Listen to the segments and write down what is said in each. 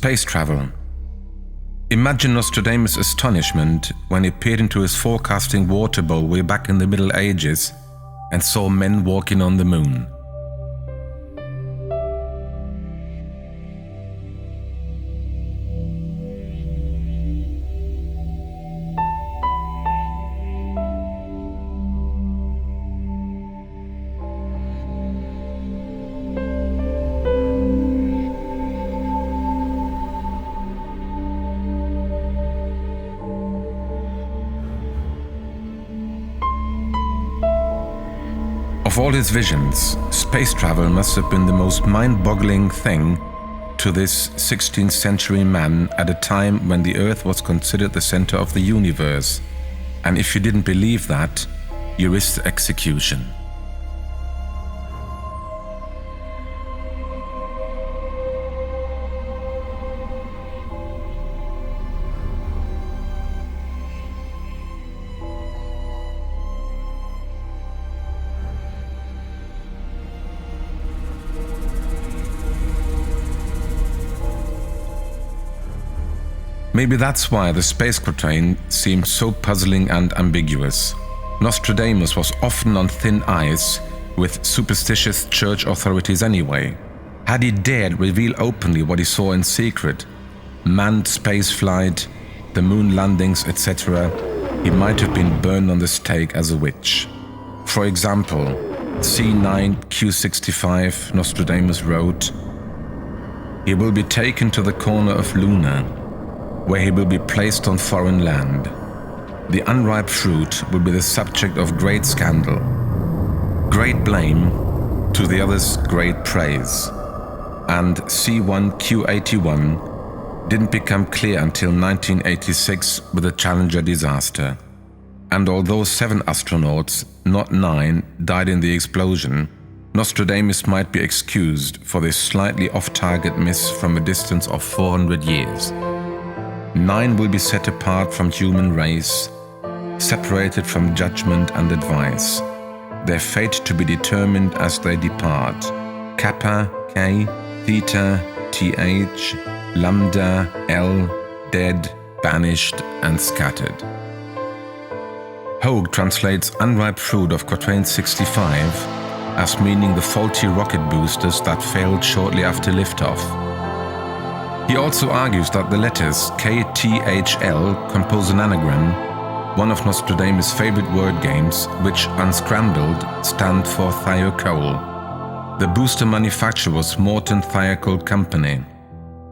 Space travel. Imagine Nostradamus' astonishment when he peered into his forecasting water bowl way back in the Middle Ages and saw men walking on the moon. Of all his visions, space travel must have been the most mind-boggling thing to this 16th century man at a time when the Earth was considered the center of the universe. And if you didn't believe that, you risked execution. Maybe that's why the space quatrain seemed so puzzling and ambiguous. Nostradamus was often on thin ice with superstitious church authorities anyway. Had he dared reveal openly what he saw in secret, manned space flight, the moon landings, etc., he might have been burned on the stake as a witch. For example, C9Q65 Nostradamus wrote, "He will be taken to the corner of Luna, where he will be placed on foreign land. The unripe fruit will be the subject of great scandal, great blame, to the others great praise." And C1Q81 didn't become clear until 1986 with the Challenger disaster. And although 7 astronauts, not 9, died in the explosion, Nostradamus might be excused for this slightly off-target miss from a distance of 400 years. 9 will be set apart from human race, separated from judgment and advice, their fate to be determined as they depart. Kappa, K, Theta, TH, Lambda, L, dead, banished and scattered. Hogue translates unripe fruit of quatrain 65 as meaning the faulty rocket boosters that failed shortly after liftoff. He also argues that the letters KTHL compose an anagram, one of Nostradamus' favorite word games, which, unscrambled, stand for thiocol. The booster manufacturer was Morton Thiocol Company.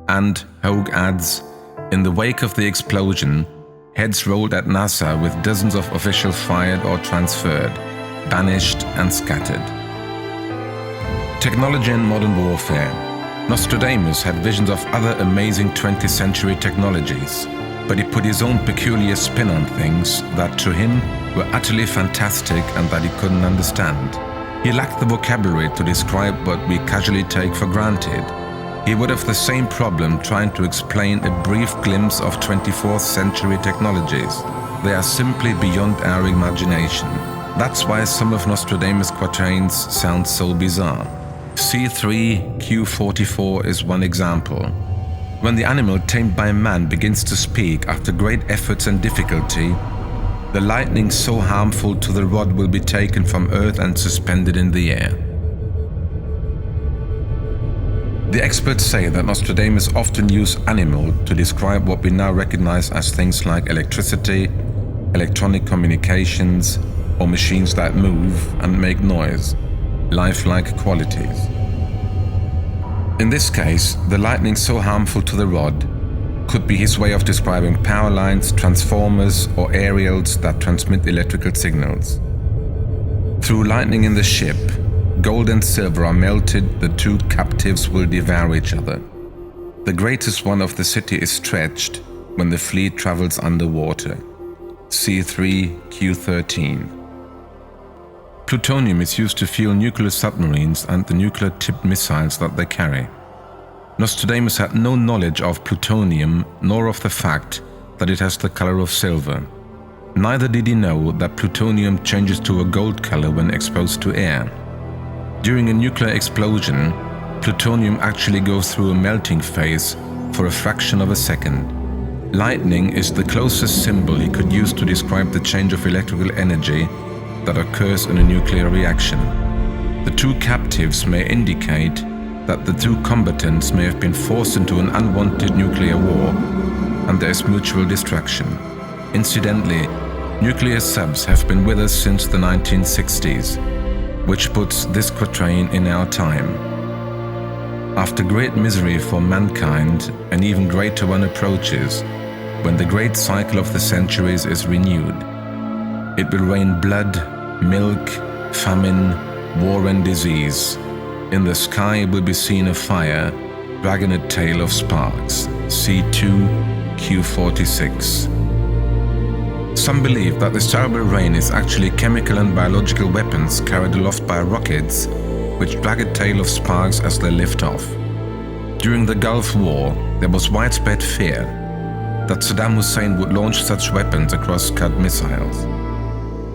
And, Hogue adds, in the wake of the explosion, heads rolled at NASA with dozens of officials fired or transferred, banished and scattered. Technology and modern warfare. Nostradamus had visions of other amazing 20th century technologies, but he put his own peculiar spin on things that to him were utterly fantastic and that he couldn't understand. He lacked the vocabulary to describe what we casually take for granted. He would have the same problem trying to explain a brief glimpse of 24th century technologies. They are simply beyond our imagination. That's why some of Nostradamus' quatrains sound so bizarre. C3Q44 is one example. When the animal tamed by man begins to speak after great efforts and difficulty, the lightning so harmful to the rod will be taken from earth and suspended in the air. The experts say that Nostradamus often used animal to describe what we now recognize as things like electricity, electronic communications, or machines that move and make noise, lifelike qualities. In this case, the lightning so harmful to the rod could be his way of describing power lines, transformers, or aerials that transmit electrical signals. Through lightning in the ship, gold and silver are melted, the two captives will devour each other. The greatest one of the city is stretched when the fleet travels underwater. C3Q13. Plutonium is used to fuel nuclear submarines and the nuclear-tipped missiles that they carry. Nostradamus had no knowledge of plutonium nor of the fact that it has the color of silver. Neither did he know that plutonium changes to a gold color when exposed to air. During a nuclear explosion, plutonium actually goes through a melting phase for a fraction of a second. Lightning is the closest symbol he could use to describe the change of electrical energy that occurs in a nuclear reaction. The two captives may indicate that the two combatants may have been forced into an unwanted nuclear war, and there is mutual destruction. Incidentally, nuclear subs have been with us since the 1960s, which puts this quatrain in our time. After great misery for mankind, an even greater one approaches, when the great cycle of the centuries is renewed. It will rain blood, milk, famine, war and disease. In the sky will be seen a fire, dragging a tail of sparks. C2Q46. Some believe that this terrible rain is actually chemical and biological weapons carried aloft by rockets, which drag a tail of sparks as they lift off. During the Gulf War, there was widespread fear that Saddam Hussein would launch such weapons across Scud missiles.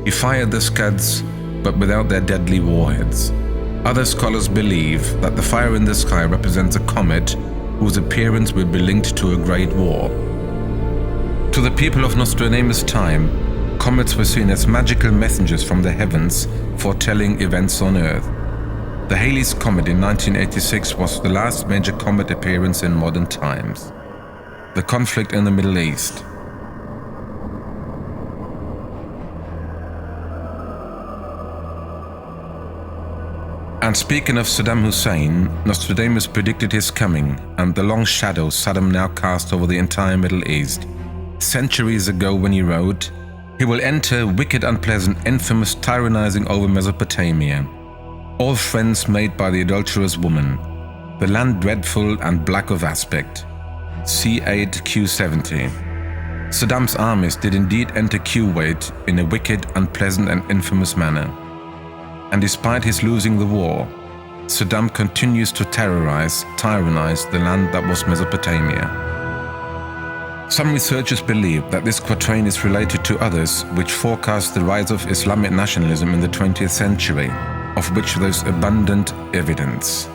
He fired the Scuds, but without their deadly warheads. Other scholars believe that the fire in the sky represents a comet whose appearance will be linked to a great war. To the people of Nostradamus' time, comets were seen as magical messengers from the heavens foretelling events on Earth. The Halley's Comet in 1986 was the last major comet appearance in modern times. The conflict in the Middle East. And speaking of Saddam Hussein, Nostradamus predicted his coming and the long shadow Saddam now cast over the entire Middle East. Centuries ago when he wrote, "He will enter wicked, unpleasant, infamous, tyrannizing over Mesopotamia. All friends made by the adulterous woman, the land dreadful and black of aspect." C8Q70. Saddam's armies did indeed enter Kuwait in a wicked, unpleasant and infamous manner. And despite his losing the war, Saddam continues to tyrannize the land that was Mesopotamia. Some researchers believe that this quatrain is related to others which forecast the rise of Islamic nationalism in the 20th century, of which there is abundant evidence.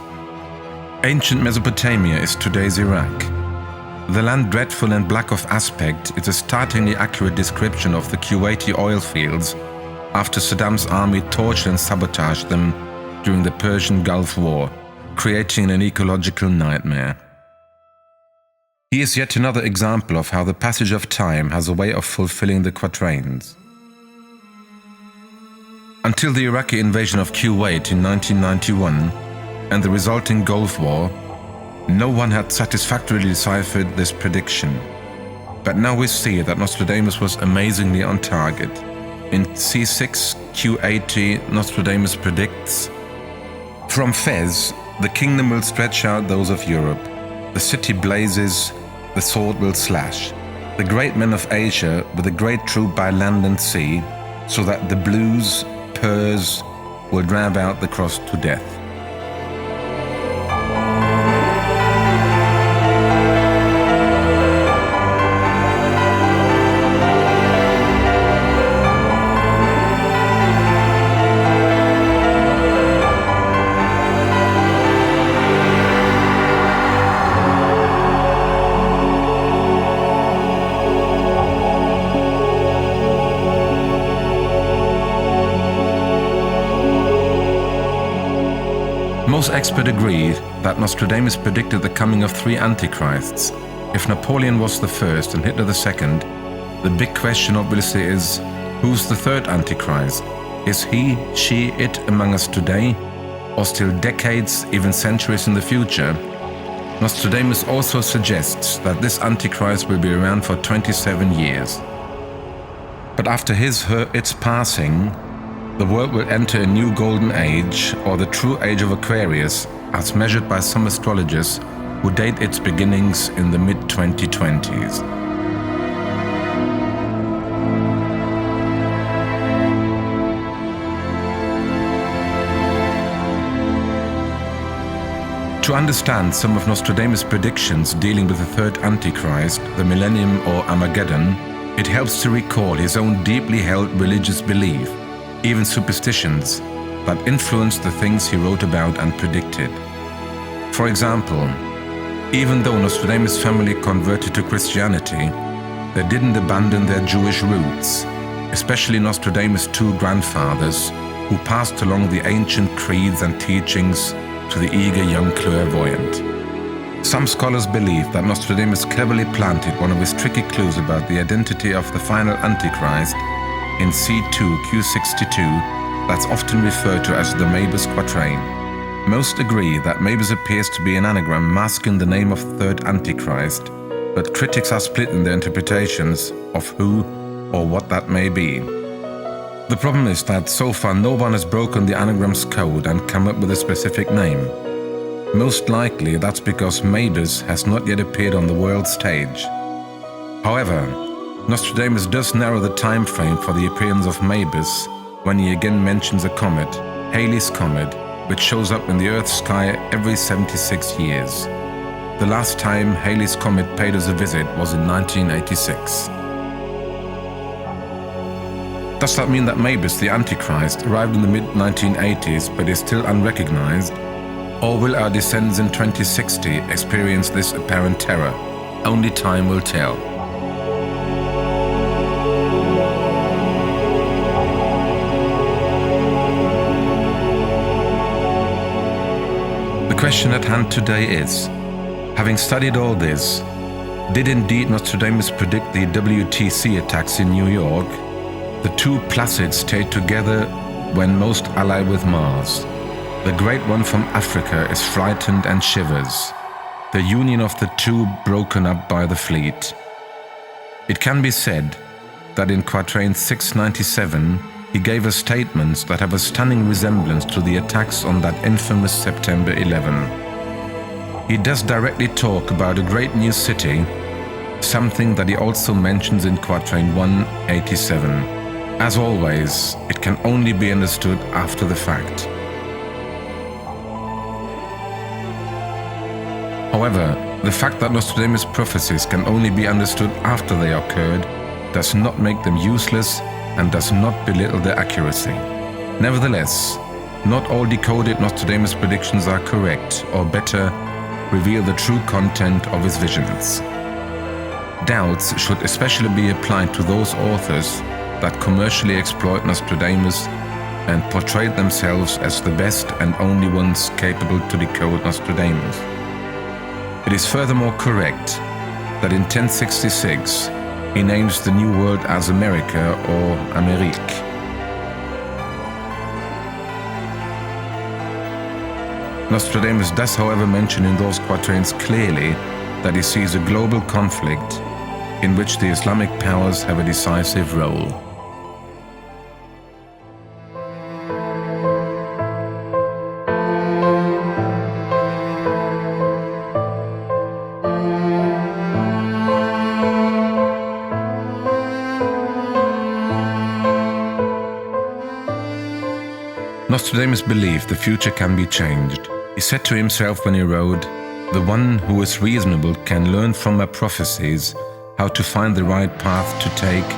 Ancient Mesopotamia is today's Iraq. The land dreadful and black of aspect is a startlingly accurate description of the Kuwaiti oil fields after Saddam's army tortured and sabotaged them during the Persian Gulf War, creating an ecological nightmare. He is yet another example of how the passage of time has a way of fulfilling the quatrains. Until the Iraqi invasion of Kuwait in 1991 and the resulting Gulf War, no one had satisfactorily deciphered this prediction. But now we see that Nostradamus was amazingly on target. In C6Q80, Nostradamus predicts, "From Fez, the kingdom will stretch out those of Europe. The city blazes, the sword will slash. The great men of Asia with a great troop by land and sea, so that the blues, Purs, will drive out the cross to death." Most experts agree that Nostradamus predicted the coming of three antichrists. If Napoleon was the first and Hitler the second, the big question obviously is, who's the third antichrist? Is he, she, it among us today, or still decades, even centuries in the future? Nostradamus also suggests that this antichrist will be around for 27 years. But after its passing, the world will enter a new golden age, or the true age of Aquarius, as measured by some astrologers who date its beginnings in the mid-2020s. To understand some of Nostradamus' predictions dealing with the third Antichrist, the Millennium or Armageddon, it helps to recall his own deeply held religious belief, even superstitions, that influenced the things he wrote about and predicted. For example, Even though Nostradamus' family converted to Christianity, they didn't abandon their Jewish roots, especially Nostradamus' two grandfathers, who passed along the ancient creeds and teachings to the eager young clairvoyant. Some scholars believe that Nostradamus cleverly planted one of his tricky clues about the identity of the final antichrist in C2Q62 that's often referred to as the Mabus quatrain. Most agree that Mabus appears to be an anagram masking the name of third antichrist, but critics are split in their interpretations of who or what that may be. The problem is that so far no one has broken the anagram's code and come up with a specific name. Most likely that's because Mabus has not yet appeared on the world stage. However, Nostradamus does narrow the time frame for the appearance of Mabus when he again mentions a comet, Halley's Comet, which shows up in the Earth's sky every 76 years. The last time Halley's Comet paid us a visit was in 1986. Does that mean that Mabus, the Antichrist, arrived in the mid-1980s but is still unrecognized? Or will our descendants in 2060 experience this apparent terror? Only time will tell. The question at hand today is, having studied all this, did indeed Nostradamus predict the WTC attacks in New York? The two Placids stayed together when most allied with Mars. The great one from Africa is frightened and shivers. The union of the two broken up by the fleet. It can be said that in quatrain 697 he gave us statements that have a stunning resemblance to the attacks on that infamous September 11. He does directly talk about a great new city, something that he also mentions in quatrain 187. As always, it can only be understood after the fact. However, the fact that Nostradamus' prophecies can only be understood after they occurred does not make them useless and does not belittle their accuracy. Nevertheless, not all decoded Nostradamus predictions are correct, or better, reveal the true content of his visions. Doubts should especially be applied to those authors that commercially exploit Nostradamus and portray themselves as the best and only ones capable to decode Nostradamus. It is furthermore correct that in 1066 he names the New World as America or Amérique. Nostradamus does, however, mention in those quatrains clearly that he sees a global conflict in which the Islamic powers have a decisive role. Nostradamus believed the future can be changed. He said to himself when he wrote, "The one who is reasonable can learn from my prophecies how to find the right path to take,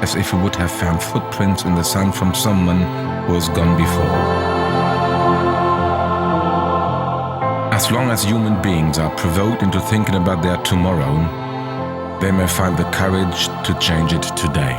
as if he would have found footprints in the sand from someone who has gone before." As long as human beings are provoked into thinking about their tomorrow, they may find the courage to change it today.